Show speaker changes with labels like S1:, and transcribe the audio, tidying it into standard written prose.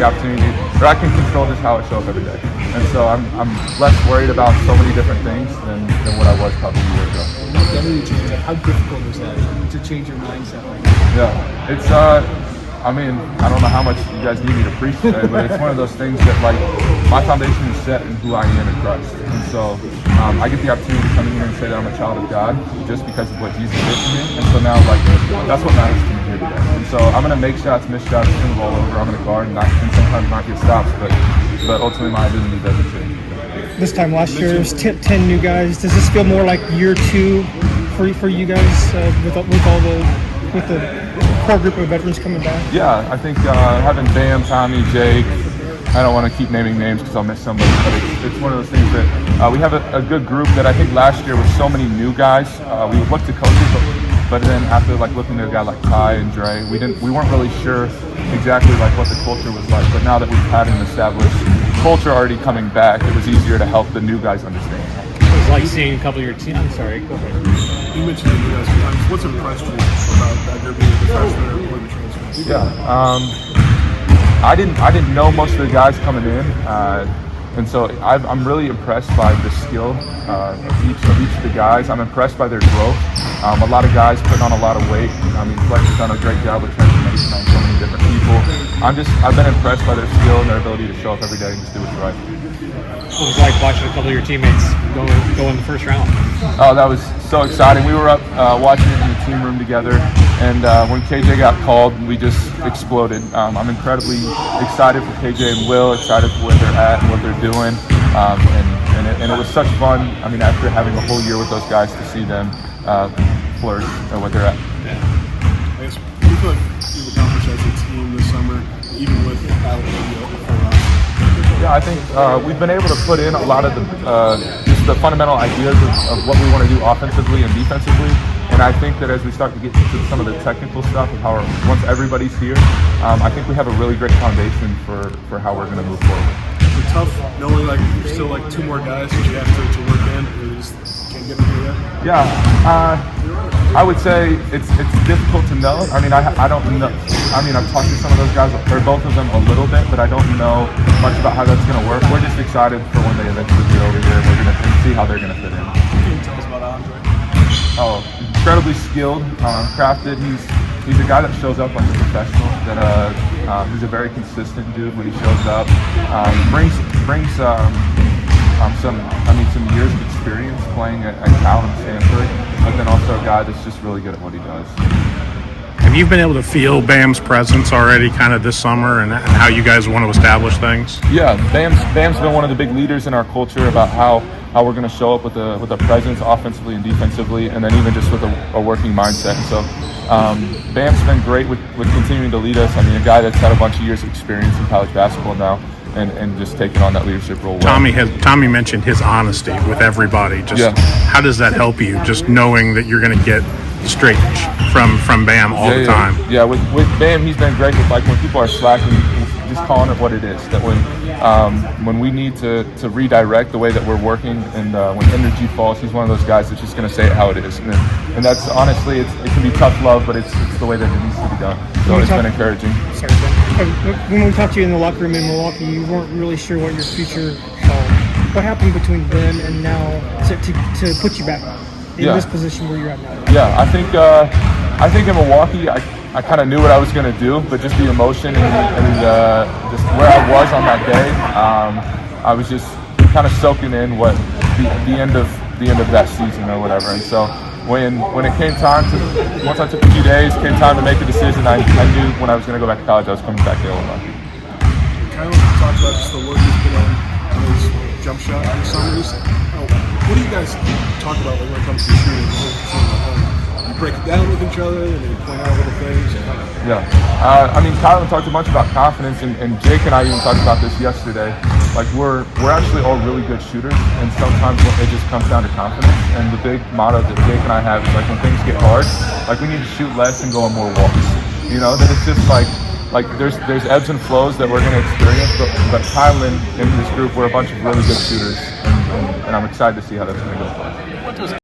S1: the opportunity, or I can control just how I show up every day. And so I'm less worried about so many different things than what I was probably a year ago.
S2: Identity change, like how difficult is that to change your mindset?
S1: Yeah, it's I mean, I don't know how much you guys need me to preach today, but it's one of those things that, like, my foundation is set in who I am in Christ. And so I get the opportunity to come in here and say that I'm a child of God just because of what Jesus did for me. And so now, like, that's what matters to me here today. And so I'm going to make shots, miss shots, turn the ball over. I'm going to guard and sometimes not get stops, but ultimately my identity doesn't change.
S3: This time last year, there's 10 new guys. Does this feel more like year two for you guys with the core group of veterans coming back?
S1: Yeah, I think having Bam, Tommy, Jake, I don't want to keep naming names because I'll miss somebody, but it's one of those things that we have a good group that I think last year with so many new guys, we looked to coaches, but then after like looking at a guy like Ty and Dre, we weren't really sure exactly like what the culture was like, but now that we've had an established culture already coming back, it was easier to help the new guys understand.
S4: It was like seeing a couple of your team. I'm sorry, go ahead.
S2: You mentioned the new guys sometimes. What's impressed you about that group being the freshman or the transfer?
S1: Yeah, I didn't know most of the guys coming in, and so I'm really impressed by the skill of each of the guys. I'm impressed by their growth. A lot of guys putting on a lot of weight. I mean, Flex has done a great job with transformation on so many different people. I've been impressed by their skill and their ability to show up every day and just do what's right.
S4: What was it like watching a couple of your teammates go in the first round?
S1: Oh, that was so exciting. We were up watching it in the team room together, and when KJ got called, we just exploded. I'm incredibly excited for KJ and Will, excited for where they're at and what they're doing, and it was such fun. I mean, after having a whole year with those guys, to see them flourish at what they're at.
S2: I guess, what do you feel like you've accomplished as a team this summer, even with Alabama for us?
S1: Yeah, I think we've been able to put in a lot of just the fundamental ideas of what we want to do offensively and defensively. And I think that as we start to get into some of the technical stuff of how once everybody's here, I think we have a really great foundation for how we're going to move forward.
S2: Is it tough knowing like there's still like two more guys that you have to work in, or you just can't get them here yet?
S1: Yeah, I would say it's difficult to know. I mean, I don't know. I mean, I've talked to some of those guys, or both of them, a little bit, but I don't know much about how that's going to work. We're just excited for when they eventually get over here. We're going to see how they're going to fit in.
S2: Can you tell us about Andre?
S1: Oh, incredibly skilled, crafted. He's a guy that shows up like a professional. That he's a very consistent dude when he shows up. Brings some years of experience playing at Cal and Stanford, but then also a guy that's just really good at what he does.
S5: Have you been able to feel Bam's presence already kind of this summer and how you guys want to establish things?
S1: Yeah, Bam's been one of the big leaders in our culture about how we're going to show up with a presence offensively and defensively, and then even just with a working mindset. And so Bam's been great with continuing to lead us. I mean, a guy that's had a bunch of years of experience in college basketball now and just taking on that leadership role.
S5: Tommy mentioned his honesty with everybody. How does that help you, just knowing that you're going to get straight from Bam all the time?
S1: Yeah, with Bam, he's been great with, like, when people are slacking, just calling it what it is. That when we need to redirect the way that we're working, and when energy falls, he's one of those guys that's just going to say it how it is. And that's honestly, it can be tough love, but it's the way that it needs to be done. So it's been encouraging.
S3: Sorry, Ben. When we talked to you in the locker room in Milwaukee, you weren't really sure what your future held. What happened between then and now to put you back in this position where you're at now?
S1: Yeah, I think in Milwaukee, I kind of knew what I was going to do, but just the emotion and just where I was on that day, I was just kind of soaking in what the end of that season or whatever. And so when it came time to, once I took a few days, came time to make a decision, I knew when I was going to go back to college, I was coming back to Illinois.
S2: Kind of talk about just the work he's been on his jump shot in the summers. What do you guys talk about when it comes to shooting? You break it down with each other and you point out little things?
S1: Yeah. I mean, Kylan talked a bunch about confidence, and Jake and I even talked about this yesterday. Like, we're actually all really good shooters, and sometimes it just comes down to confidence. And the big motto that Jake and I have is, like, when things get hard, like, we need to shoot less and go on more walks. You know, that it's just like there's ebbs and flows that we're going to experience, but Kylan and his group, we're a bunch of really good shooters, and I'm excited to see how that's going to go.